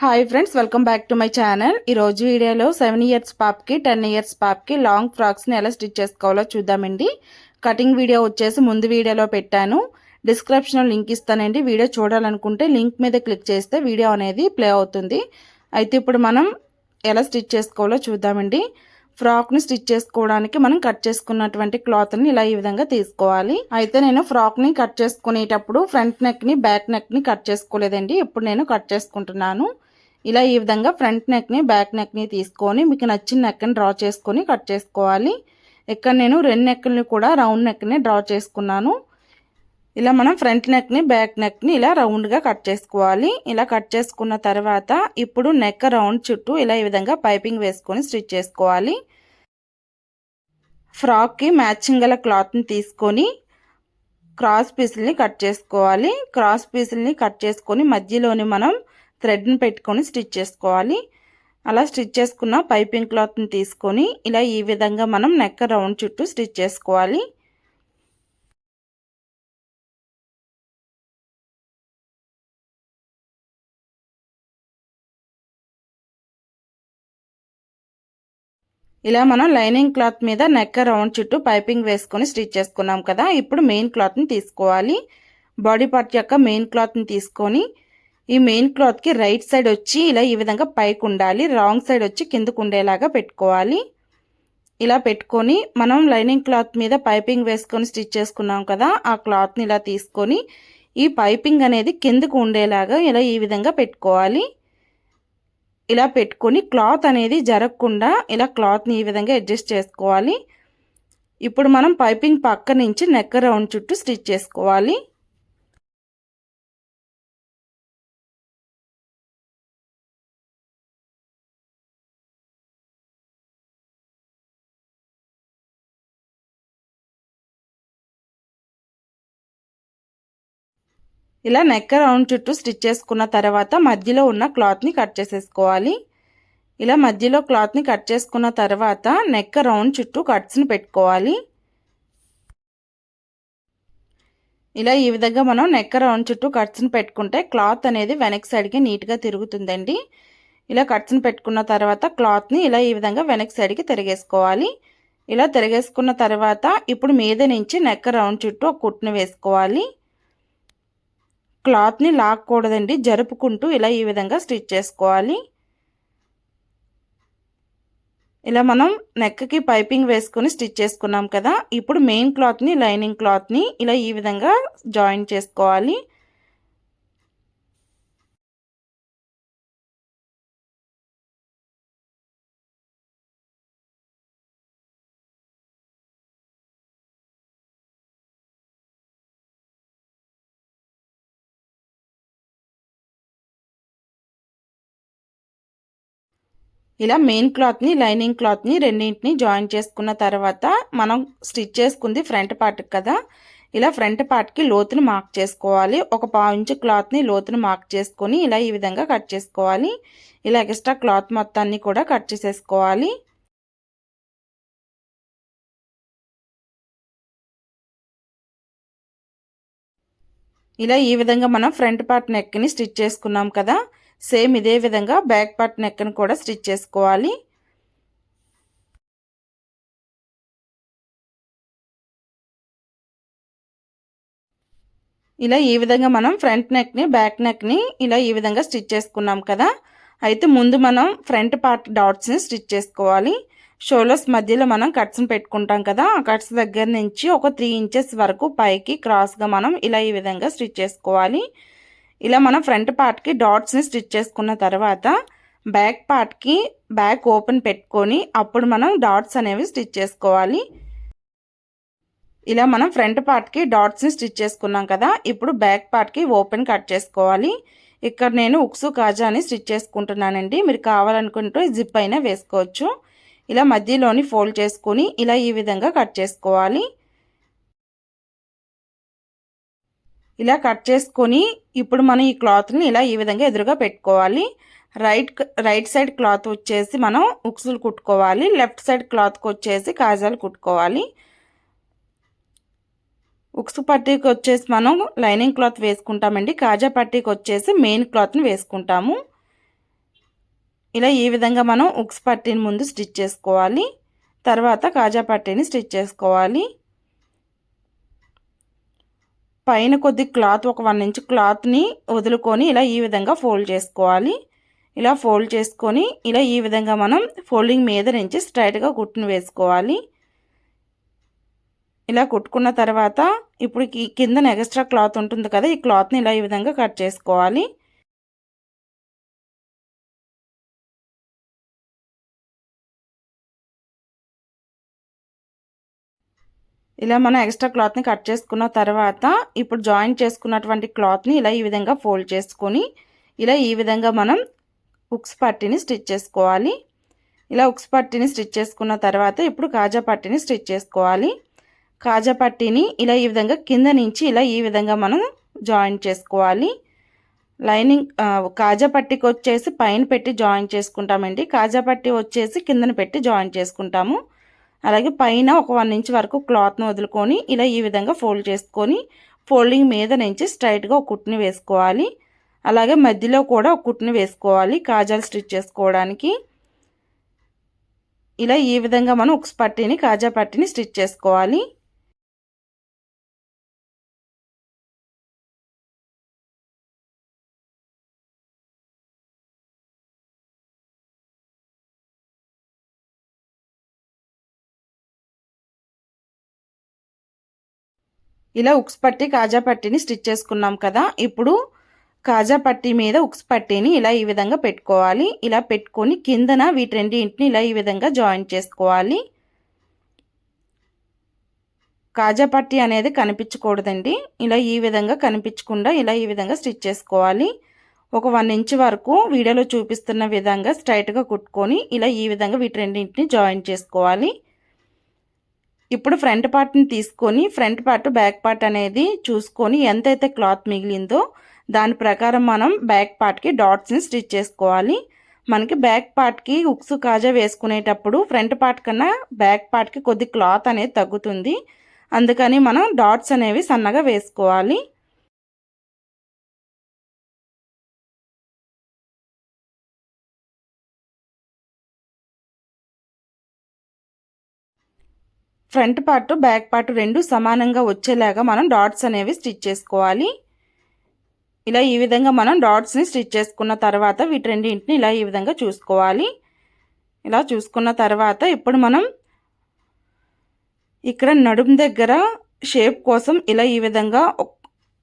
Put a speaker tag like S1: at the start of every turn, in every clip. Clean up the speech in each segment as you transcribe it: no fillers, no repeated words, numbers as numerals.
S1: Hi friends, welcome back to my channel. ఈరోజు వీడియోలో 7 years పాప్కి 10 years పాప్కి long ఫ్రాక్స్ని ఎలా stitch చేసుకోవాలో చూద్దామండి. కటింగ్ వీడియో వచ్చేసి ముందు వీడియోలో పెట్టాను, డిస్క్రిప్షన్లో లింక్ ఇస్తానండి. వీడియో చూడాలనుకుంటే లింక్ మీద క్లిక్ చేస్తే వీడియో అనేది ప్లే అవుతుంది. అయితే ఇప్పుడు మనం ఎలా స్టిచ్ చేసుకోవాలో చూద్దామండి. ఫ్రాక్ని స్టిచ్ చేసుకోవడానికి మనం కట్ చేసుకున్నటువంటి క్లాత్ని ఇలా ఈ విధంగా తీసుకోవాలి. అయితే నేను ఫ్రాక్ని కట్ చేసుకునేటప్పుడు ఫ్రంట్ నెక్ని బ్యాక్ నెక్ని కట్ చేసుకోలేదండి. ఇప్పుడు నేను కట్ చేసుకుంటున్నాను. ఇలా ఈ విధంగా ఫ్రంట్ నెక్ని బ్యాక్ నెక్ని తీసుకొని మీకు నచ్చిన నెక్ని డ్రా చేసుకొని కట్ చేసుకోవాలి. ఇక్కడ నేను రెండు నెక్ని కూడా రౌండ్ నెక్ని డ్రా చేసుకున్నాను. ఇలా మనం ఫ్రంట్ నెక్ని బ్యాక్ నెక్ని ఇలా రౌండ్గా కట్ చేసుకోవాలి. ఇలా కట్ చేసుకున్న తర్వాత ఇప్పుడు నెక్ రౌండ్ చుట్టూ ఇలా ఈ విధంగా పైపింగ్ వేసుకొని స్టిచ్ చేసుకోవాలి. ఫ్రాక్కి మ్యాచింగ్ గల క్లాత్ని తీసుకొని క్రాస్ పీసుల్ని కట్ చేసుకోవాలి. క్రాస్ పీసుల్ని కట్ చేసుకొని మధ్యలోని మనం థ్రెడ్ని పెట్టుకొని స్టిచ్ చేసుకోవాలి. అలా స్టిచ్ చేసుకున్న పైపింగ్ క్లాత్ని తీసుకొని ఇలా ఈ విధంగా మనం నెక్ రౌండ్ చుట్టూ స్టిచ్ చేసుకోవాలి. ఇలా మనం లైనింగ్ క్లాత్ మీద నెక్ రౌండ్ చుట్టూ పైపింగ్ వేసుకొని స్టిచ్ చేసుకున్నాం కదా. ఇప్పుడు మెయిన్ క్లాత్ని తీసుకోవాలి. బాడీ పార్ట్ యొక్క మెయిన్ క్లాత్ని తీసుకొని ఈ మెయిన్ క్లాత్కి రైట్ సైడ్ వచ్చి ఇలా ఈ విధంగా పైకి ఉండాలి, రాంగ్ సైడ్ వచ్చి కిందకు ఉండేలాగా పెట్టుకోవాలి. ఇలా పెట్టుకొని మనం లైనింగ్ క్లాత్ మీద పైపింగ్ వేసుకొని స్టిచ్ చేసుకున్నాం కదా, ఆ క్లాత్ని ఇలా తీసుకొని ఈ పైపింగ్ అనేది కిందకు ఉండేలాగా ఇలా ఈ విధంగా పెట్టుకోవాలి. ఇలా పెట్టుకొని క్లాత్ అనేది జరగకుండా ఇలా క్లాత్ని ఈ విధంగా అడ్జస్ట్ చేసుకోవాలి. ఇప్పుడు మనం పైపింగ్ పక్క నుంచి నెక్ రౌండ్ చుట్టూ స్టిచ్ చేసుకోవాలి. ఇలా నెక్ రౌండ్ చుట్టూ స్టిచ్ చేసుకున్న తర్వాత మధ్యలో ఉన్న క్లాత్ని కట్ చేసేసుకోవాలి. ఇలా మధ్యలో క్లాత్ని కట్ చేసుకున్న తర్వాత నెక్ రౌండ్ చుట్టూ కట్స్ని పెట్టుకోవాలి. ఇలా ఈ విధంగా మనం నెక్ రౌండ్ చుట్టూ కట్స్ని పెట్టుకుంటే క్లాత్ అనేది వెనక్ సైడ్కి నీట్గా తిరుగుతుందండి. ఇలా కట్స్ని పెట్టుకున్న తర్వాత క్లాత్ని ఇలా ఈ విధంగా వెనక్ సైడ్కి తిరిగేసుకోవాలి. ఇలా తిరిగేసుకున్న తర్వాత ఇప్పుడు మీద నుంచి నెక్ రౌండ్ చుట్టూ ఒక కుట్టును వేసుకోవాలి. క్లాత్ని లాక్కూడదండి, జరుపుకుంటూ ఇలా ఈ విధంగా స్టిచ్ చేసుకోవాలి. ఇలా మనం నెక్కి పైపింగ్ వేసుకొని స్టిచ్ చేసుకున్నాం కదా. ఇప్పుడు మెయిన్ క్లాత్ని లైనింగ్ క్లాత్ని ఇలా ఈ విధంగా జాయిన్ చేసుకోవాలి. ఇలా మెయిన్ క్లాత్ని లైనింగ్ క్లాత్ని రెండింటిని జాయిన్ చేసుకున్న తర్వాత మనం స్టిచ్ చేసుకుంది ఫ్రంట్ పార్ట్కి కదా. ఇలా ఫ్రంట్ పార్ట్కి లోతుని మార్క్ చేసుకోవాలి. ఒక 1/2 ఇంచు క్లాత్ని లోతుని మార్క్ చేసుకొని ఇలా ఈ విధంగా కట్ చేసుకోవాలి. ఇలా ఎక్స్ట్రా క్లాత్ మొత్తాన్ని కూడా కట్ చేసేసుకోవాలి. ఇలా ఈ విధంగా మనం ఫ్రంట్ పార్ట్ నెక్ని స్టిచ్ చేసుకున్నాం కదా. సేమ్ ఇదే విధంగా బ్యాక్ పార్ట్ నెక్ని కూడా స్టిచ్ చేసుకోవాలి. ఇలా ఈ విధంగా మనం ఫ్రంట్ నెక్ని బ్యాక్ నెక్ని ఇలా ఈ విధంగా స్టిచ్ చేసుకున్నాం కదా. అయితే ముందు మనం ఫ్రంట్ పార్ట్ డాట్స్ని స్టిచ్ చేసుకోవాలి. షోల్డర్స్ మధ్యలో మనం కట్స్ని పెట్టుకుంటాం కదా, ఆ కట్స్ దగ్గర నుంచి ఒక 3 ఇంచెస్ వరకు పైకి క్రాస్గా మనం ఇలా ఈ విధంగా స్టిచ్ చేసుకోవాలి. ఇలా మనం ఫ్రంట్ పార్ట్కి డాట్స్ని స్టిచ్ చేసుకున్న తర్వాత బ్యాక్ పార్ట్కి బ్యాక్ ఓపెన్ పెట్టుకొని అప్పుడు మనం డాట్స్ అనేవి స్టిచ్ చేసుకోవాలి. ఇలా మనం ఫ్రంట్ పార్ట్కి డాట్స్ని స్టిచ్ చేసుకున్నాం కదా. ఇప్పుడు బ్యాక్ పార్ట్కి ఓపెన్ కట్ చేసుకోవాలి. ఇక్కడ నేను ఉక్సు కాజాని స్టిచ్ చేసుకుంటున్నానండి. మీరు కావాలనుకుంటే జిప్ అయినా వేసుకోవచ్చు. ఇలా మధ్యలోని ఫోల్డ్ చేసుకొని ఇలా ఈ విధంగా కట్ చేసుకోవాలి. ఇలా కట్ చేసుకొని ఇప్పుడు మనం ఈ క్లాత్ని ఇలా ఈ విధంగా ఎదురుగా పెట్టుకోవాలి. రైట్ సైడ్ క్లాత్ వచ్చేసి మనం ఉక్సులు కుట్టుకోవాలి. లెఫ్ట్ సైడ్ క్లాత్కి వచ్చేసి కాజాలు కుట్టుకోవాలి. ఉక్సు పట్టీకి వచ్చేసి మనం లైనింగ్ క్లాత్ వేసుకుంటామండి. కాజా పట్టీకి వచ్చేసి మెయిన్ క్లాత్ని వేసుకుంటాము. ఇలా ఈ విధంగా మనం ఉక్స్ పట్టీని ముందు స్టిచ్ చేసుకోవాలి. తర్వాత కాజా పట్టీని స్టిచ్ చేసుకోవాలి. పైన కొద్ది క్లాత్ ఒక 1 ఇంచ్ క్లాత్ని వదులుకొని ఇలా ఈ విధంగా ఫోల్డ్ చేసుకోవాలి. ఇలా ఫోల్డ్ చేసుకొని ఇలా ఈ విధంగా మనం ఫోల్డింగ్ మీద నుంచి స్ట్రైట్గా కుట్టును వేసుకోవాలి. ఇలా కుట్టుకున్న తర్వాత ఇప్పుడు కింద ఎక్స్ట్రా క్లాత్ ఉంటుంది కదా, ఈ క్లాత్ని ఇలా ఈ విధంగా కట్ చేసుకోవాలి. ఇలా మనం ఎక్స్ట్రా క్లాత్ని కట్ చేసుకున్న తర్వాత ఇప్పుడు జాయిన్ చేసుకున్నటువంటి క్లాత్ని ఇలా ఈ విధంగా ఫోల్డ్ చేసుకొని ఇలా ఈ విధంగా మనం ఉక్స్ పట్టీని స్టిచ్ చేసుకోవాలి. ఇలా ఉక్స్ పట్టీని స్టిచ్ చేసుకున్న తర్వాత ఇప్పుడు కాజా పట్టీని స్టిచ్ చేసుకోవాలి. కాజా పట్టీని ఇలా ఈ విధంగా కింద నుంచి ఇలా ఈ విధంగా మనం జాయిన్ చేసుకోవాలి. లైనింగ్ కాజా పట్టీకి వచ్చేసి పైన పెట్టి జాయిన్ చేసుకుంటామండి. కాజా పట్టీ వచ్చేసి కిందన పెట్టి జాయిన్ చేసుకుంటాము. అలాగే పైన ఒక 1 ఇంచ్ వరకు క్లాత్ను వదులుకొని ఇలా ఈ విధంగా ఫోల్డ్ చేసుకొని ఫోల్డింగ్ మీద నుంచి స్ట్రైట్గా ఒక కుట్టుని వేసుకోవాలి. అలాగే మధ్యలో కూడా ఒక కుట్టుని వేసుకోవాలి కాజాలు స్టిచ్ చేసుకోవడానికి. ఇలా ఈ విధంగా మనం ఉక్స్ పట్టీని కాజా పట్టీని స్టిచ్ చేసుకోవాలి. ఇలా ఉక్స్ పట్టీ కాజా పట్టీని స్టిచ్ చేసుకున్నాం కదా, ఇప్పుడు కాజా పట్టీ మీద ఉక్స్ పట్టీని ఇలా ఈ విధంగా పెట్టుకోవాలి. ఇలా పెట్టుకొని కిందన వీటి రెండింటిని ఇలా ఈ విధంగా జాయిన్ చేసుకోవాలి. కాజా పట్టీ అనేది కనిపించకూడదండి. ఇలా ఈ విధంగా కనిపించకుండా ఇలా ఈ విధంగా స్టిచ్ చేసుకోవాలి. ఒక 1 ఇంచ్ వరకు వీడియోలో చూపిస్తున్న విధంగా స్ట్రైట్గా కుట్టుకొని ఇలా ఈ విధంగా వీటి రెండింటిని జాయిన్ చేసుకోవాలి. ఇప్పుడు ఫ్రంట్ పార్ట్ని తీసుకొని ఫ్రంట్ పార్ట్ బ్యాక్ పార్ట్ అనేది చూసుకొని ఎంతైతే క్లాత్ మిగిలిందో దాని ప్రకారం మనం బ్యాక్ పార్ట్కి డాట్స్ని స్టిచ్ చేసుకోవాలి. మనకి బ్యాక్ పార్ట్కి ఉక్స్ కాజా వేసుకునేటప్పుడు ఫ్రంట్ పార్ట్ కన్నా బ్యాక్ పార్ట్కి కొద్ది క్లాత్ అనేది తగ్గుతుంది. అందుకని మనం డాట్స్ అనేవి సన్నగా వేసుకోవాలి. ఫ్రంట్ పార్ట్ బ్యాక్ పార్ట్ రెండు సమానంగా వచ్చేలాగా మనం డాట్స్ అనేవి స్టిచ్ చేసుకోవాలి. ఇలా ఈ విధంగా మనం డాట్స్ని స్టిచ్ చేసుకున్న తర్వాత వీటి రెండింటిని ఇలా ఈ విధంగా చూసుకోవాలి. ఇలా చూసుకున్న తర్వాత ఇప్పుడు మనం ఇక్కడ నడుము దగ్గర షేప్ కోసం ఇలా ఈ విధంగా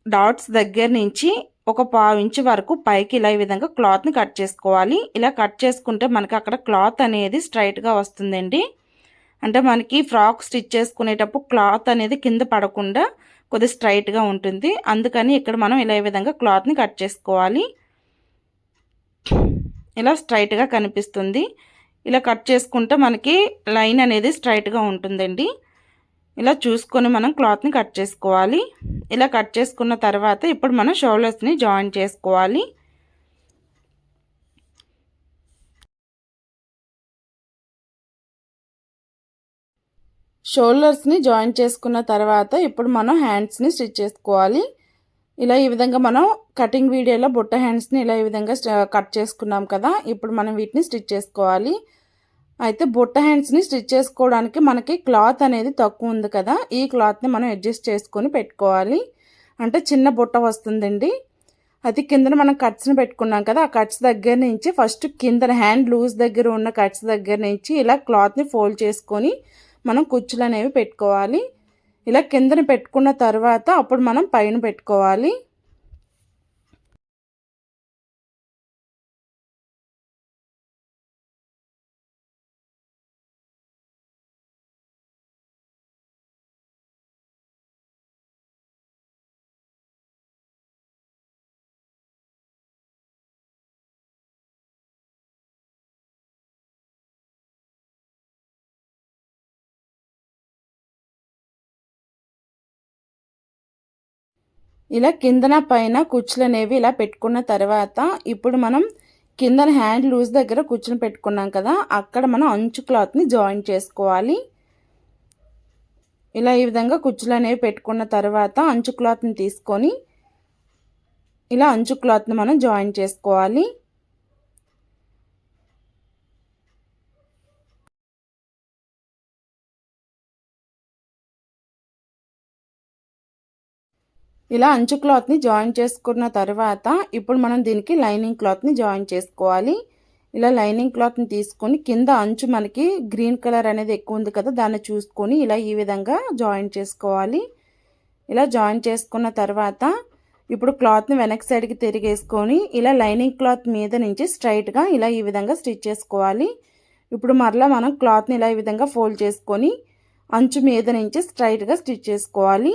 S1: డాట్స్ దగ్గర నుంచి ఒక 1/2 ఇంచ్ వరకు పైకి ఇలా ఈ విధంగా క్లాత్ని కట్ చేసుకోవాలి. ఇలా కట్ చేసుకుంటే మనకి అక్కడ క్లాత్ అనేది స్ట్రైట్గా వస్తుందండి. అంటే మనకి ఫ్రాక్ స్టిచ్ చేసుకునేటప్పుడు క్లాత్ అనేది కింద పడకుండా కొద్దిగా స్ట్రైట్గా ఉంటుంది. అందుకని ఇక్కడ మనం ఇలా ఈ విధంగా క్లాత్ని కట్ చేసుకోవాలి. ఇలా స్ట్రైట్గా కనిపిస్తుంది. ఇలా కట్ చేసుకుంటే మనకి లైన్ అనేది స్ట్రైట్గా ఉంటుందండి. ఇలా చూసుకొని మనం క్లాత్ని కట్ చేసుకోవాలి. ఇలా కట్ చేసుకున్న తర్వాత ఇప్పుడు మనం షోల్డర్స్ని జాయిన్ చేసుకోవాలి. షోల్డర్స్ని జాయిన్ చేసుకున్న తర్వాత ఇప్పుడు మనం హ్యాండ్స్ని స్టిచ్ చేసుకోవాలి. ఇలా ఈ విధంగా మనం కటింగ్ వీడియోలో బుట్ట హ్యాండ్స్ని ఇలా ఈ విధంగా కట్ చేసుకున్నాం కదా, ఇప్పుడు మనం వీటిని స్టిచ్ చేసుకోవాలి. అయితే బుట్ట హ్యాండ్స్ని స్టిచ్ చేసుకోవడానికి మనకి క్లాత్ అనేది తక్కువ ఉంది కదా, ఈ క్లాత్ని మనం అడ్జస్ట్ చేసుకొని పెట్టుకోవాలి. అంటే చిన్న బుట్ట వస్తుందండి. అది కిందన మనం కట్స్ని పెట్టుకున్నాం కదా, ఆ కట్స్ దగ్గర నుంచి ఫస్ట్ కిందన హ్యాండ్ లూజ్ దగ్గర ఉన్న కట్స్ దగ్గర నుంచి ఇలా క్లాత్ని ఫోల్డ్ చేసుకొని మనం కుచ్చులు అనేవి పెట్టుకోవాలి. ఇలా కిందన పెట్టుకున్న తర్వాత అప్పుడు మనం పైన పెట్టుకోవాలి. ఇలా కిందన పైన కుచ్చులు అనేవి ఇలా పెట్టుకున్న తర్వాత ఇప్పుడు మనం కిందన హ్యాండ్ లూజ్ దగ్గర కుచ్చులు పెట్టుకున్నాం కదా, అక్కడ మనం అంచు క్లాత్ని జాయిన్ చేసుకోవాలి. ఇలా ఈ విధంగా కుచ్చులు అనేవి పెట్టుకున్న తర్వాత అంచు క్లాత్ని తీసుకొని ఇలా అంచు క్లాత్ని మనం జాయిన్ చేసుకోవాలి. ఇలా అంచు క్లాత్ని జాయిన్ చేసుకున్న తర్వాత ఇప్పుడు మనం దీనికి లైనింగ్ క్లాత్ని జాయిన్ చేసుకోవాలి. ఇలా లైనింగ్ క్లాత్ని తీసుకొని కింద అంచు మనకి గ్రీన్ కలర్ అనేది ఎక్కువ ఉంది కదా, దాన్ని చూసుకొని ఇలా ఈ విధంగా జాయిన్ చేసుకోవాలి. ఇలా జాయిన్ చేసుకున్న తర్వాత ఇప్పుడు క్లాత్ని వెనక్ సైడ్కి తిరిగేసుకొని ఇలా లైనింగ్ క్లాత్ మీద నుంచి స్ట్రైట్గా ఇలా ఈ విధంగా స్టిచ్ చేసుకోవాలి. ఇప్పుడు మరలా మనం క్లాత్ని ఇలా ఈ విధంగా ఫోల్డ్ చేసుకొని అంచు మీద నుంచి స్ట్రైట్గా స్టిచ్ చేసుకోవాలి.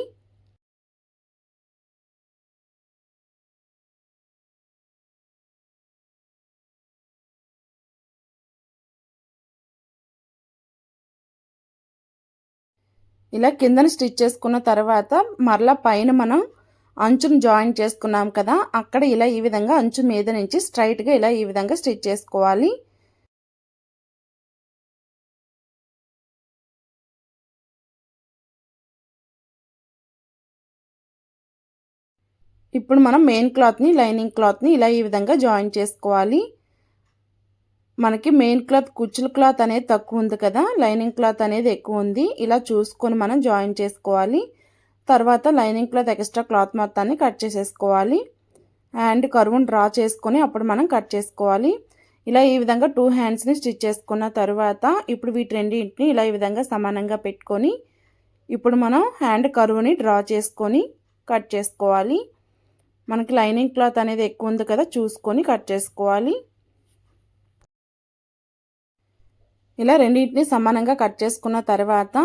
S1: ఇలా కిందన స్టిచ్ చేసుకున్న తర్వాత మరలా పైన మనం అంచును జాయిన్ చేసుకున్నాం కదా, అక్కడ ఇలా ఈ విధంగా అంచు మీద నుంచి స్ట్రైట్గా ఇలా ఈ విధంగా స్టిచ్ చేసుకోవాలి. ఇప్పుడు మనం మెయిన్ క్లాత్ని లైనింగ్ క్లాత్ని ఇలా ఈ విధంగా జాయిన్ చేసుకోవాలి. మనకి మెయిన్ క్లాత్ కుచ్చుల క్లాత్ అనేది తక్కువ ఉంది కదా, లైనింగ్ క్లాత్ అనేది ఎక్కువ ఉంది. ఇలా చూసుకొని మనం జాయిన్ చేసుకోవాలి. తర్వాత లైనింగ్ క్లాత్ ఎక్స్ట్రా క్లాత్ మొత్తాన్ని కట్ చేసేసుకోవాలి. హ్యాండ్ కర్వ్ని డ్రా చేసుకొని అప్పుడు మనం కట్ చేసుకోవాలి. ఇలా ఈ విధంగా 2 హ్యాండ్స్ని స్టిచ్ చేసుకున్న తర్వాత ఇప్పుడు వీటి రెండింటిని ఇలా ఈ విధంగా సమానంగా పెట్టుకొని ఇప్పుడు మనం హ్యాండ్ కర్వ్ని డ్రా చేసుకొని కట్ చేసుకోవాలి. మనకి లైనింగ్ క్లాత్ అనేది ఎక్కువ ఉంది కదా, చూసుకొని కట్ చేసుకోవాలి. ఇలా రెండింటిని సమానంగా కట్ చేసుకున్న తర్వాత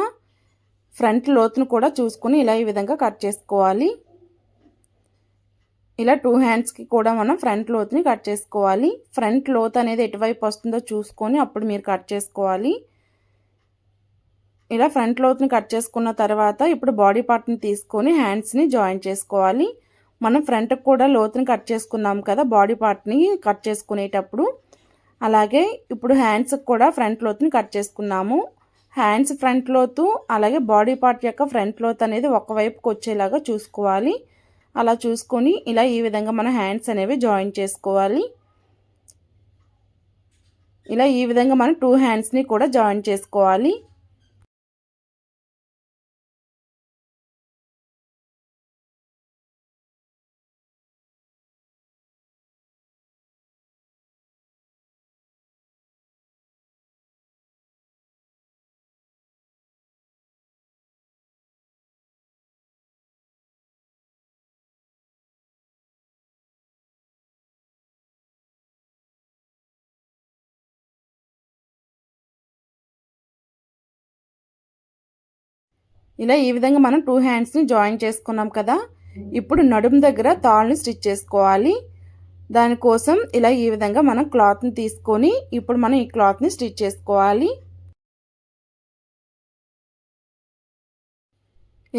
S1: ఫ్రంట్ లోతును కూడా చూసుకొని ఇలా ఈ విధంగా కట్ చేసుకోవాలి. ఇలా 2 హ్యాండ్స్కి కూడా మనం ఫ్రంట్ లోతుని కట్ చేసుకోవాలి. ఫ్రంట్ లోత్ అనేది ఎటువైపు వస్తుందో చూసుకొని అప్పుడు మీరు కట్ చేసుకోవాలి. ఇలా ఫ్రంట్ లోతుని కట్ చేసుకున్న తర్వాత ఇప్పుడు బాడీ పార్ట్ని తీసుకొని హ్యాండ్స్ని జాయిన్ చేసుకోవాలి. మనం ఫ్రంట్కి కూడా లోతుని కట్ చేసుకున్నాం కదా బాడీ పార్ట్ని కట్ చేసుకునేటప్పుడు, అలాగే ఇప్పుడు హ్యాండ్స్కి కూడా ఫ్రంట్ లోతుని కట్ చేసుకున్నాము. హ్యాండ్స్ ఫ్రంట్ లోతు అలాగే బాడీ పార్ట్ యొక్క ఫ్రంట్ లోత్ అనేది ఒకవైపుకి వచ్చేలాగా చూసుకోవాలి. అలా చూసుకొని ఇలా ఈ విధంగా మన హ్యాండ్స్ అనేవి జాయిన్ చేసుకోవాలి. ఇలా ఈ విధంగా మనం 2 హ్యాండ్స్ని కూడా జాయిన్ చేసుకోవాలి. ఇలా ఈ విధంగా మనం 2 హ్యాండ్స్ని జాయిన్ చేసుకున్నాం కదా, ఇప్పుడు నడుము దగ్గర తాళ్ళని స్టిచ్ చేసుకోవాలి. దానికోసం ఇలా ఈ విధంగా మనం క్లాత్ని తీసుకొని ఇప్పుడు మనం ఈ క్లాత్ని స్టిచ్ చేసుకోవాలి.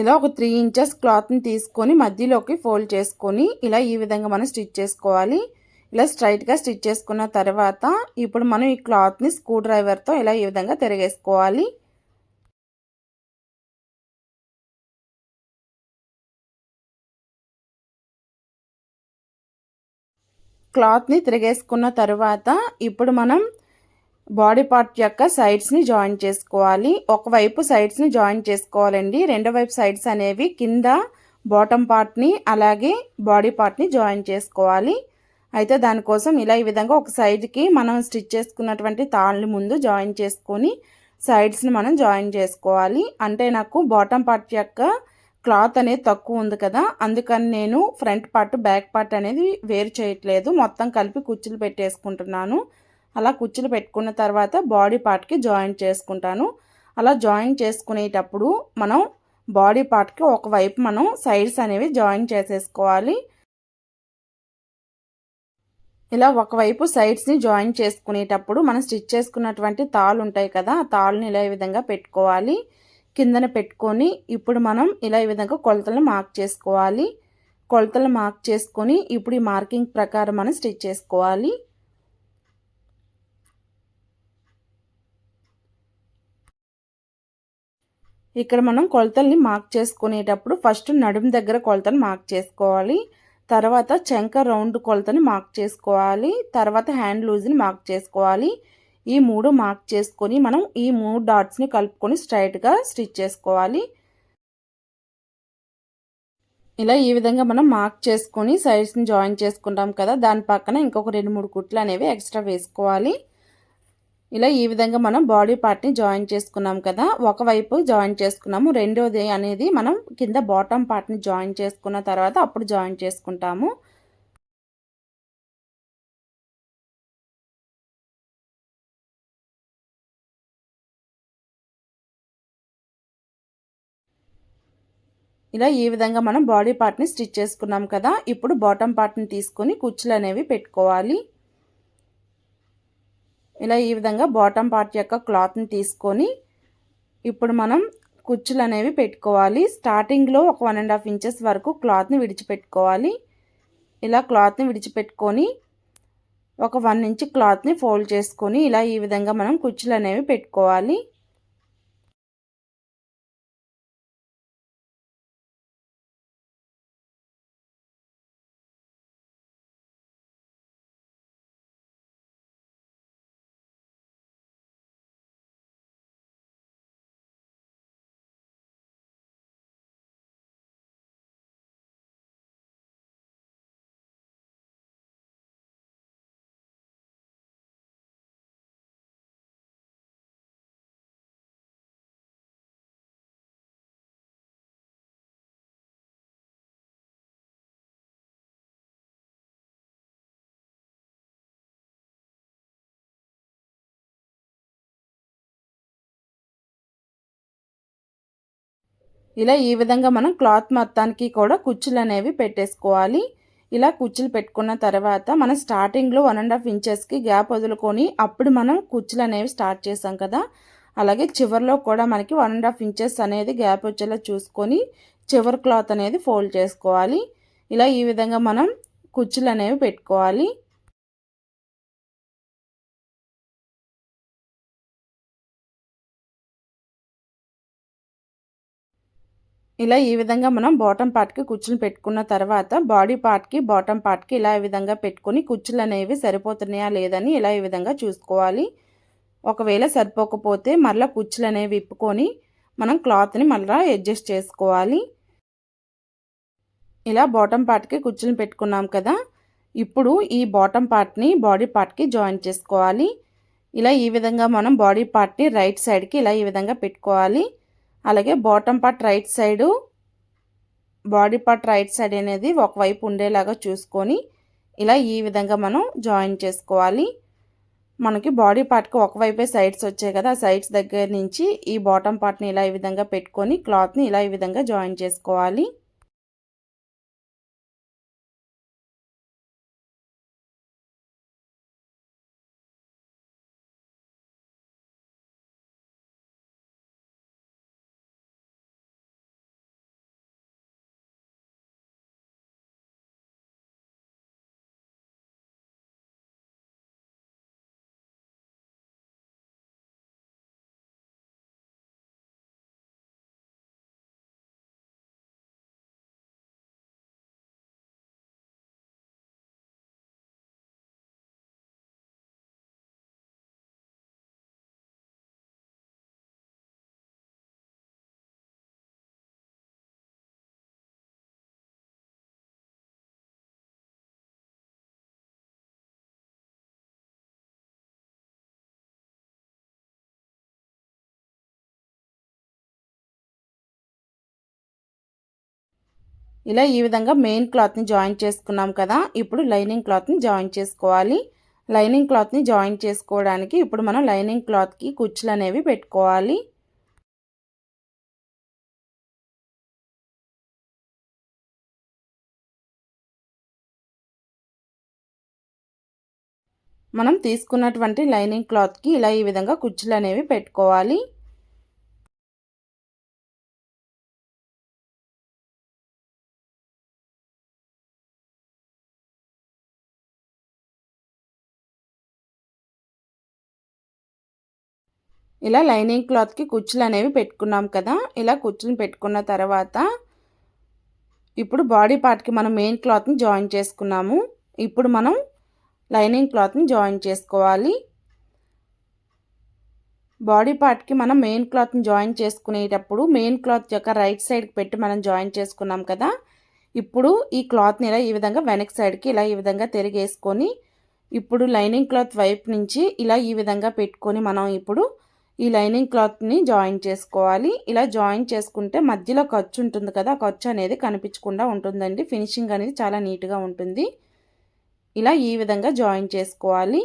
S1: ఇలా ఒక 3 ఇంచెస్ క్లాత్ని తీసుకొని మధ్యలోకి ఫోల్డ్ చేసుకొని ఇలా ఈ విధంగా మనం స్టిచ్ చేసుకోవాలి. ఇలా స్ట్రైట్గా స్టిచ్ చేసుకున్న తర్వాత ఇప్పుడు మనం ఈ క్లాత్ని స్క్రూ డ్రైవర్తో ఇలా ఈ విధంగా తిరగేసుకోవాలి. క్లాత్ని తిరిగేసుకున్న తర్వాత ఇప్పుడు మనం బాడీ పార్ట్ యొక్క సైడ్స్ని జాయిన్ చేసుకోవాలి. ఒకవైపు సైడ్స్ని జాయిన్ చేసుకోవాలండి, రెండో వైపు సైడ్స్ అనేవి కింద బాటమ్ పార్ట్ని అలాగే బాడీ పార్ట్ని జాయిన్ చేసుకోవాలి. అయితే దానికోసం ఇలా ఈ విధంగా ఒక సైడ్కి మనం స్టిచ్ చేసుకున్నటువంటి తాళ్ళని ముందు జాయిన్ చేసుకొని సైడ్స్ని మనం జాయిన్ చేసుకోవాలి. అంటే నాకు బాటమ్ పార్ట్ యొక్క క్లాత్ అనేది తక్కువ ఉంది కదా, అందుకని నేను ఫ్రంట్ పార్ట్ బ్యాక్ పార్ట్ అనేది వేరు చేయట్లేదు, మొత్తం కలిపి కుచ్చులు పెట్టేసుకుంటున్నాను. అలా కుచ్చులు పెట్టుకున్న తర్వాత బాడీ పార్ట్కి జాయిన్ చేసుకుంటాను. అలా జాయిన్ చేసుకునేటప్పుడు మనం బాడీ పార్ట్కి ఒకవైపు మనం సైడ్స్ అనేవి జాయిన్ చేసేసుకోవాలి. ఇలా ఒకవైపు సైడ్స్ని జాయిన్ చేసుకునేటప్పుడు మనం స్టిచ్ చేసుకున్నటువంటి తాళ్ళు ఉంటాయి కదా, ఆ తాళ్ళని ఇలా ఈ విధంగా పెట్టుకోవాలి. కిందన పెట్టుకొని ఇప్పుడు మనం ఇలా ఈ విధంగా కొలతలను మార్క్ చేసుకోవాలి. కొలతలు మార్క్ చేసుకొని ఇప్పుడు ఈ మార్కింగ్ ప్రకారం మనం స్టిచ్ చేసుకోవాలి. ఇక్కడ మనం కొలతల్ని మార్క్ చేసుకునేటప్పుడు ఫస్ట్ నడుము దగ్గర కొలతను మార్క్ చేసుకోవాలి. తర్వాత చంక రౌండ్ కొలతని మార్క్ చేసుకోవాలి. తర్వాత హ్యాండ్ లూజ్ని మార్క్ చేసుకోవాలి. ఈ 3 మార్క్ చేసుకొని మనం ఈ 3 డాట్స్ని కలుపుకొని స్ట్రైట్గా స్టిచ్ చేసుకోవాలి. ఇలా ఈ విధంగా మనం మార్క్ చేసుకొని సైడ్స్ని జాయిన్ చేసుకుంటాం కదా, దాని పక్కన ఇంకొక 2-3 కుట్లు అనేవి ఎక్స్ట్రా వేసుకోవాలి. ఇలా ఈ విధంగా మనం బాడీ పార్ట్ని జాయిన్ చేసుకున్నాం కదా, ఒకవైపు జాయిన్ చేసుకున్నాము, రెండోది అనేది మనం కింద బాటమ్ పార్ట్ని జాయిన్ చేసుకున్న తర్వాత అప్పుడు జాయిన్ చేసుకుంటాము. ఇలా ఈ విధంగా మనం బాడీ పార్ట్ని స్టిచ్ చేసుకున్నాం కదా, ఇప్పుడు బాటమ్ పార్ట్ని తీసుకొని కుచ్చులు అనేవి పెట్టుకోవాలి. ఇలా ఈ విధంగా బాటమ్ పార్ట్ యొక్క క్లాత్ని తీసుకొని ఇప్పుడు మనం కుచ్చులు అనేవి పెట్టుకోవాలి. స్టార్టింగ్లో ఒక 1.5 ఇంచెస్ వరకు క్లాత్ని విడిచిపెట్టుకోవాలి. ఇలా క్లాత్ని విడిచిపెట్టుకొని ఒక 1 ఇంచ్ క్లాత్ని ఫోల్డ్ చేసుకొని ఇలా ఈ విధంగా మనం కుచ్చులు అనేవి పెట్టుకోవాలి. ఇలా ఈ విధంగా మనం క్లాత్ మొత్తానికి కూడా కుచ్చులు అనేవి పెట్టేసుకోవాలి. ఇలా కుచ్చులు పెట్టుకున్న తర్వాత మనం స్టార్టింగ్లో 1.5 ఇంచెస్కి గ్యాప్ వదులుకొని అప్పుడు మనం కుచ్చులు అనేవి స్టార్ట్ చేసాం కదా, అలాగే చివరిలో కూడా మనకి 1.5 ఇంచెస్ అనేది గ్యాప్ వచ్చేలా చూసుకొని చివరి క్లాత్ అనేది ఫోల్డ్ చేసుకోవాలి. ఇలా ఈ విధంగా మనం కుచ్చులు అనేవి పెట్టుకోవాలి. ఇలా ఈ విధంగా మనం బాటమ్ పార్ట్కి కుచ్చులు పెట్టుకున్న తర్వాత బాడీ పార్ట్కి బాటమ్ పార్ట్కి ఇలా ఈ విధంగా పెట్టుకొని కుచ్చులు అనేవి సరిపోతున్నాయా లేదని ఇలా ఈ విధంగా చూసుకోవాలి. ఒకవేళ సరిపోకపోతే మరలా కుచ్చులు అనేవి విప్పుకొని మనం క్లాత్ని మళ్ళీ అడ్జస్ట్ చేసుకోవాలి. ఇలా బాటమ్ పార్ట్కి కుచ్చులు పెట్టుకున్నాం కదా, ఇప్పుడు ఈ బాటమ్ పార్ట్ని బాడీ పార్ట్కి జాయిన్ చేసుకోవాలి. ఇలా ఈ విధంగా మనం బాడీ పార్ట్ని రైట్ సైడ్కి ఇలా ఈ విధంగా పెట్టుకోవాలి. అలాగే bottom part right side body part right side అనేది ఒకవైపు ఉండేలాగా చూసుకొని ఇలా ఈ విధంగా మనం జాయిన్ చేసుకోవాలి. మనకి బాడీ పార్ట్కి ఒకవైపే సైడ్స్ వచ్చాయి కదా, ఆ సైడ్స్ దగ్గర నుంచి ఈ బాటమ్ పార్ట్ని ఇలా ఈ విధంగా పెట్టుకొని క్లాత్ని ఇలా ఈ విధంగా జాయిన్ చేసుకోవాలి. ఇలా ఈ విధంగా మెయిన్ క్లాత్ని జాయిన్ చేసుకున్నాం కదా, ఇప్పుడు లైనింగ్ క్లాత్ని జాయిన్ చేసుకోవాలి. లైనింగ్ క్లాత్ని జాయిన్ చేసుకోవడానికి ఇప్పుడు మనం లైనింగ్ క్లాత్కి కుచ్చులు అనేవి పెట్టుకోవాలి. మనం తీసుకున్నటువంటి లైనింగ్ క్లాత్కి ఇలా ఈ విధంగా కుచ్చులు అనేవి పెట్టుకోవాలి. ఇలా లైనింగ్ క్లాత్కి కుచ్చులు అనేవి పెట్టుకున్నాం కదా, ఇలా కుచ్చులు పెట్టుకున్న తర్వాత ఇప్పుడు బాడీ పార్ట్కి మనం మెయిన్ క్లాత్ని జాయిన్ చేసుకున్నాము. ఇప్పుడు మనం లైనింగ్ క్లాత్ని జాయిన్ చేసుకోవాలి. బాడీ పార్ట్కి మనం మెయిన్ క్లాత్ని జాయిన్ చేసుకునేటప్పుడు మెయిన్ క్లాత్ యొక్క రైట్ సైడ్కి పెట్టి మనం జాయిన్ చేసుకున్నాం కదా, ఇప్పుడు ఈ క్లాత్ని ఇలా ఈ విధంగా వెనక్ సైడ్కి ఇలా ఈ విధంగా తిరిగేసుకొని ఇప్పుడు లైనింగ్ క్లాత్ వైపు నుంచి ఇలా ఈ విధంగా పెట్టుకొని మనం ఇప్పుడు ఈ లైనింగ్ క్లాత్ని జాయిన్ చేసుకోవాలి. ఇలా జాయిన్ చేసుకుంటే మధ్యలో ఖర్చు ఉంటుంది కదా, ఆ ఖర్చు అనేది కనిపించకుండా ఉంటుందండి. ఫినిషింగ్ అనేది చాలా నీట్గా ఉంటుంది. ఇలా ఈ విధంగా జాయిన్ చేసుకోవాలి.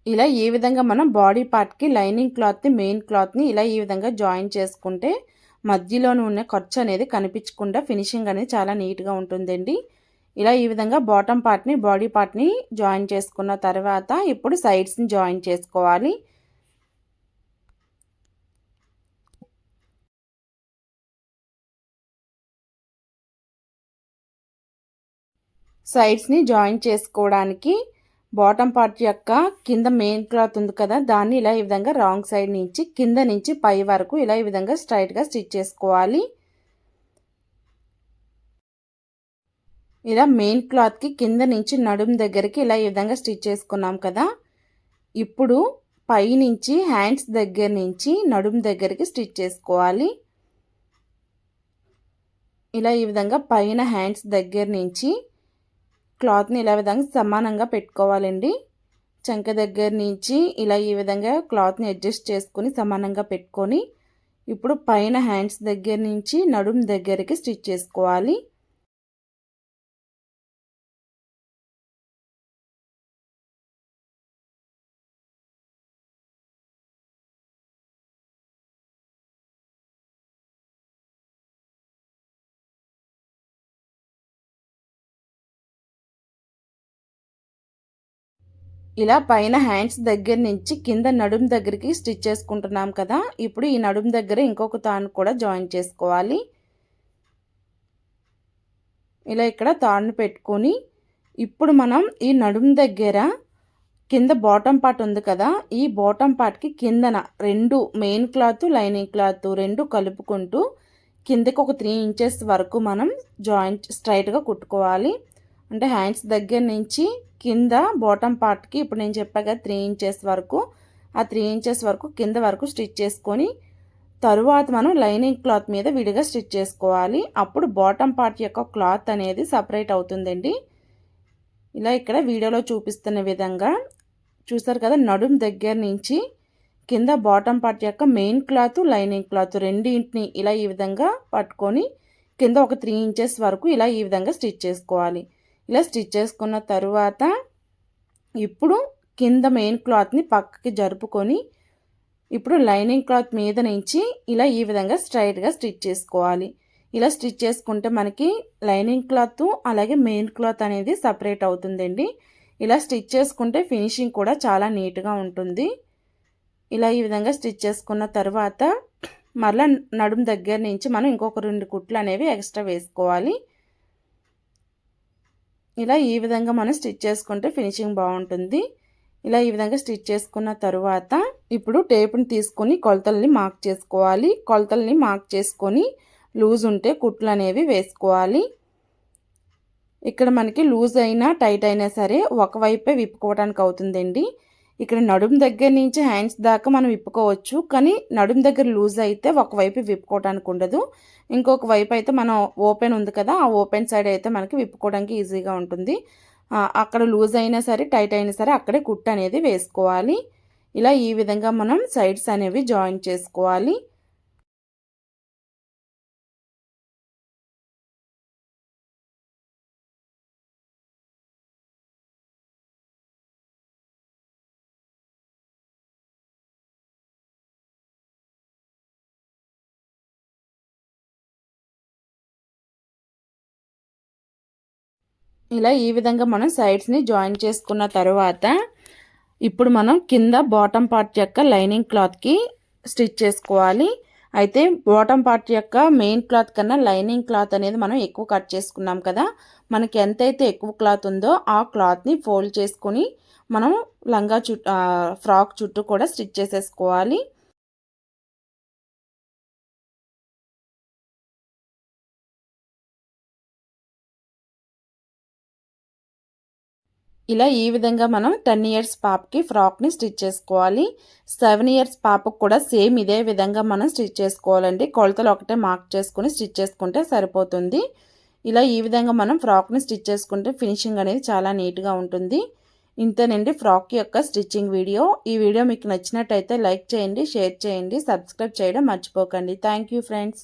S1: ఇలా ఈ విధంగా మనం బాడీ పార్ట్కి లైనింగ్ క్లాత్ని మెయిన్ క్లాత్ని ఇలా ఈ విధంగా జాయిన్ చేసుకుంటే మధ్యలోనే ఉన్న ఖర్చు అనేది కనిపించకుండా ఫినిషింగ్ అనేది చాలా నీట్గా ఉంటుందండి. ఇలా ఈ విధంగా బాటమ్ పార్ట్ని బాడీ పార్ట్ని జాయిన్ చేసుకున్న తర్వాత ఇప్పుడు సైడ్స్ని జాయిన్ చేసుకోవాలి. సైడ్స్ని జాయిన్ చేసుకోవడానికి బాటమ్ పార్ట్ యొక్క కింద మెయిన్ క్లాత్ ఉంది కదా, దాన్ని ఇలా ఈ విధంగా రాంగ్ సైడ్ నుంచి కింద నుంచి పై వరకు ఇలా ఈ విధంగా స్ట్రైట్గా స్టిచ్ చేసుకోవాలి. ఇలా మెయిన్ క్లాత్కి కింద నుంచి నడుము దగ్గరికి ఇలా ఈ విధంగా స్టిచ్ చేసుకున్నాం కదా, ఇప్పుడు పై నుంచి హ్యాండ్స్ దగ్గర నుంచి నడుము దగ్గరికి స్టిచ్ చేసుకోవాలి. ఇలా ఈ విధంగా పైన హ్యాండ్స్ దగ్గర నుంచి క్లాత్ని ఇలా విధంగా సమానంగా పెట్టుకోవాలండి. చంక దగ్గర నుంచి ఇలా ఈ విధంగా క్లాత్ని అడ్జస్ట్ చేసుకొని సమానంగా పెట్టుకొని ఇప్పుడు పైన హ్యాండ్స్ దగ్గర నుంచి నడుము దగ్గరికి స్టిచ్ చేసుకోవాలి. ఇలా పైన హ్యాండ్స్ దగ్గర నుంచి కింద నడుము దగ్గరికి స్టిచ్ చేసుకుంటున్నాం కదా, ఇప్పుడు ఈ నడుము దగ్గర ఇంకొక తాడు కూడా జాయిన్ చేసుకోవాలి. ఇలా ఇక్కడ తాడును పెట్టుకొని ఇప్పుడు మనం ఈ నడుము దగ్గర కింద బాటమ్ పార్ట్ ఉంది కదా, ఈ బాటమ్ పార్ట్కి కిందన రెండు మెయిన్ క్లాత్ లైనింగ్ క్లాత్ రెండు కలుపుకుంటూ కిందకి ఒక 3 ఇంచెస్ వరకు మనం జాయింట్ స్ట్రైట్గా కుట్టుకోవాలి. అంటే హ్యాండ్స్ దగ్గర నుంచి కింద బాటమ్ పార్ట్కి ఇప్పుడు నేను చెప్పా కదా 3 ఇంచెస్ వరకు, ఆ 3 ఇంచెస్ వరకు కింద వరకు స్టిచ్ చేసుకొని తరువాత మనం లైనింగ్ క్లాత్ మీద విడిగా స్టిచ్ చేసుకోవాలి. అప్పుడు బాటమ్ పార్ట్ యొక్క క్లాత్ అనేది సపరేట్ అవుతుందండి. ఇలా ఇక్కడ వీడియోలో చూపిస్తున్న విధంగా చూసారు కదా, నడుము దగ్గర నుంచి కింద బాటమ్ పార్ట్ యొక్క మెయిన్ క్లాత్ లైనింగ్ క్లాత్ రెండింటిని ఇలా ఈ విధంగా పట్టుకొని కింద ఒక 3 ఇంచెస్ వరకు ఇలా ఈ విధంగా స్టిచ్ చేసుకోవాలి. ఇలా స్టిచ్ చేసుకున్న తరువాత ఇప్పుడు కింద మెయిన్ క్లాత్ని పక్కకి జరుపుకొని ఇప్పుడు లైనింగ్ క్లాత్ మీద నుంచి ఇలా ఈ విధంగా స్ట్రైట్గా స్టిచ్ చేసుకోవాలి. ఇలా స్టిచ్ చేసుకుంటే మనకి లైనింగ్ క్లాత్ అలాగే మెయిన్ క్లాత్ అనేది సపరేట్ అవుతుందండి. ఇలా స్టిచ్ చేసుకుంటే ఫినిషింగ్ కూడా చాలా నీట్గా ఉంటుంది. ఇలా ఈ విధంగా స్టిచ్ చేసుకున్న తర్వాత మరలా నడుము దగ్గర నుంచి మనం ఇంకొక 2 కుట్లు అనేవి ఎక్స్ట్రా వేసుకోవాలి. ఇలా ఈ విధంగా మనం స్టిచ్ చేసుకుంటే ఫినిషింగ్ బాగుంటుంది. ఇలా ఈ విధంగా స్టిచ్ చేసుకున్న తరువాత ఇప్పుడు టేప్ని తీసుకొని కొలతల్ని మార్క్ చేసుకోవాలి. కొలతల్ని మార్క్ చేసుకొని లూజ్ ఉంటే కుట్లు అనేవి వేసుకోవాలి. ఇక్కడ మనకి లూజ్ అయినా టైట్ అయినా సరే ఒకవైపే విప్పుకోవడానికి అవుతుందండి. ఇక్కడ నడుము దగ్గర నుంచి హ్యాండ్స్ దాకా మనం విప్పుకోవచ్చు. కానీ నడుము దగ్గర లూజ్ అయితే ఒకవైపు విప్పుకోవడానికి ఉండదు. ఇంకొక వైపు అయితే మనం ఓపెన్ ఉంది కదా, ఆ ఓపెన్ సైడ్ అయితే మనకి విప్పుకోవడానికి ఈజీగా ఉంటుంది. అక్కడ లూజ్ అయినా సరే, టైట్ అయినా సరే అక్కడే కుట్టు అనేది వేసుకోవాలి. ఇలా ఈ విధంగా మనం సైడ్స్ అనేవి జాయిన్ చేసుకోవాలి. ఇలా ఈ విధంగా మనం సైడ్స్ని జాయిన్ చేసుకున్న తర్వాత ఇప్పుడు మనం కింద బాటమ్ పార్ట్ యొక్క లైనింగ్ క్లాత్కి స్టిచ్ చేసుకోవాలి. అయితే బాటమ్ పార్ట్ యొక్క మెయిన్ క్లాత్ కన్నా లైనింగ్ క్లాత్ అనేది మనం ఎక్కువ కట్ చేసుకున్నాం కదా, మనకి ఎంతైతే ఎక్కువ క్లాత్ ఉందో ఆ క్లాత్ని ఫోల్డ్ చేసుకుని మనం లంగా ఫ్రాక్ చుట్టూ కూడా స్టిచ్ చేసేసుకోవాలి. ఇలా ఈ విధంగా మనం 10 ఇయర్స్ పాపకి ఫ్రాక్ని స్టిచ్ చేసుకోవాలి. 7 ఇయర్స్ పాపకు కూడా సేమ్ ఇదే విధంగా మనం స్టిచ్ చేసుకోవాలండి. కొలతలు ఒకటే మార్క్ చేసుకుని స్టిచ్ చేసుకుంటే సరిపోతుంది. ఇలా ఈ విధంగా మనం ఫ్రాక్ని స్టిచ్ చేసుకుంటే ఫినిషింగ్ అనేది చాలా నీట్గా ఉంటుంది. ఇంతేనండి ఫ్రాక్ యొక్క స్టిచ్చింగ్ వీడియో. ఈ వీడియో మీకు నచ్చినట్టయితే లైక్ చేయండి, షేర్ చేయండి, సబ్స్క్రైబ్ చేయడం మర్చిపోకండి. Thank you friends.